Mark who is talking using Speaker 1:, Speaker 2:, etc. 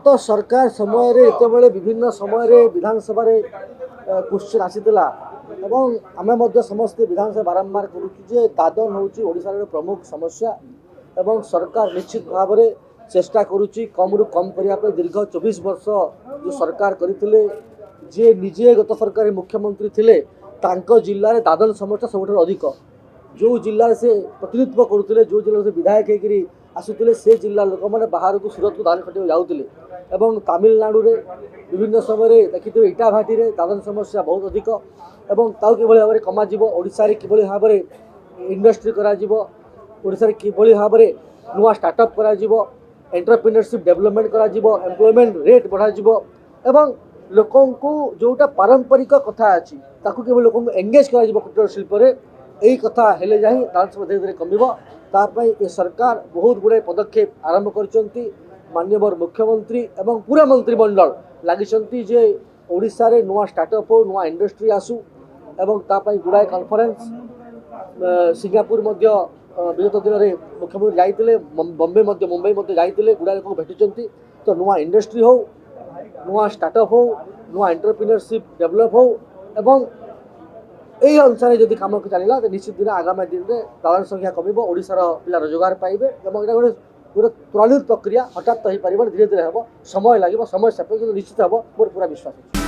Speaker 1: तो सरकार समय ये विभिन्न समय विधानसभा क्वेश्चन आसीला एवं आम समस्ते विधानसभा बारंबार करुचे दादन होशार प्रमुख समस्या एवं सरकार निश्चित भाव में चेष्टा करुच्ची कम रु कम करने दीर्घ 24 वर्ष जो सरकार करते जे निजे गत सरकार मुख्यमंत्री थे जिले में दादन समस्या सब अधिक जो जिले से प्रतिनिधित्व करुले जो जिले से विधायक होकर आसुले से जिला लोक मैंने बाहर को सूरत को दादन खटिया जाऊे एवं तमिलनाडु रे विभिन्न समय देखिए इटा भाटी रे दादन समस्या बहुत अधिक एवं ताऊ कि भाव में कम ओडिशा रे किभली भाव में इंडस्ट्री ओडिशा किभली भाव में नुआ स्टार्टअप करा एंटरप्रेन्योरशिप डेवलपमेंट करा एम्प्लॉयमेंट रेट बढ़ा एवं लोकों को जोटा पारंपरिक कथा अच्छी ताकू केवल लोकों को एंगेज करा कुटीर शिल्प रे यही कथा हेले जाही दादन धीरे धीरे कमिबो तापाई ये सरकार बहुत गुड़े पदक्षेप आरंभ कर माननीय मुख्यमंत्री एवं पूरा मंत्रिमंडल लगी जे ओडिशा रे नुआ स्टार्टअप हो नुआ इंडस्ट्री आसू एवं तापाई गुड़ाए कॉन्फ्रेंस सिंगापुर विगत दिन में मुख्यमंत्री जाइए बॉम्बे मुंबई जाइए गुड़ाए लोक भेटुंट तो नुआ इंडस्ट्री हो नुआ स्टार्टअप हो नुआ एंटरप्रेन्योरशिप डेवलप हो एवं यही अनुसार जब कम चलला तो निश्चित दिन आगामी दिन में दादन संख्या कम ओडिशार पिला रोजगार पाइबे और ये गोटे त्वरित प्रक्रिया हठात तो हो पार धीरे धीरे हम समय लगे समय सापेक्ष निश्चित हम मोर पूरा विश्वास है।